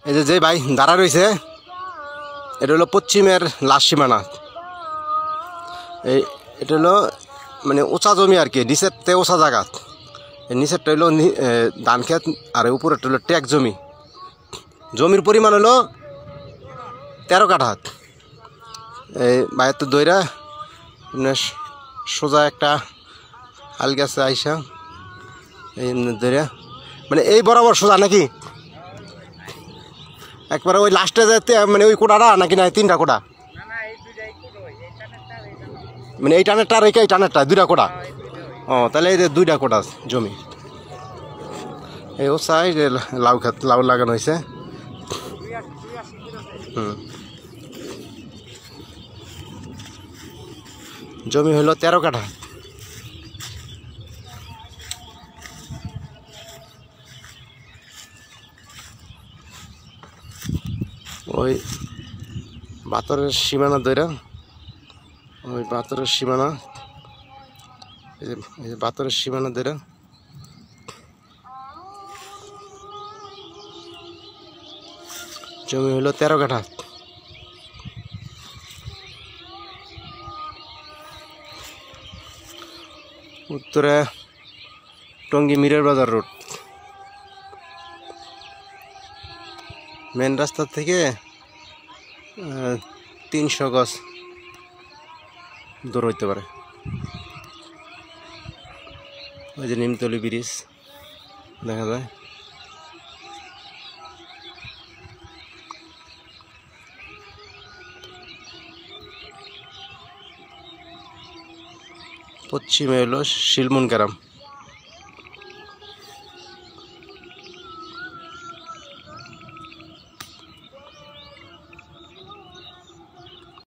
এই যে ভাই দাঁড়া রয়েছে এটা হলো পশ্চিমের লাশ সীমানা। এটা হলো মানে উঁচা জমি আর কি, নিচেরতে উঁচা জায়গা। নিচেরটা হলো ধান ক্ষেত আর উপরেরটা হলো ট্যাক জমি। জমির পরিমাণ হলো 13 কাঠা। এই বাইরে তো দইরা সোজা একটা হাল গেছে আইসা এই দইরা মানে এই বরাবর সোজা নাকি একবারে ওই লাস্টে যেতে মানে ওই কোটাটা নাকি না 3টা কোটা, মানে এই টানেরটা আর এই টানেরটা 2টা কোটা। ও তাহলে এই যে 2টা কোটা জমি। এই ও সাইড লাউ খেত লাউ লাগানো হয়েছে। জমি হলো 13 কাঠা। ওই বাতরের সীমানা ধরে ওই বাতরের সীমানা এই যে বাতরের সীমানা ধরে জমি হলো 13 কাঠা। উত্তরে টঙ্গী মিরের বাজার রোড, মেন রাস্তা থেকে 300 গজ দূর হইতে পারে। ওই যে নিমতলি ব্রিজ দেখা যায়। পশ্চিমে হলো শিলমন গ্রাম।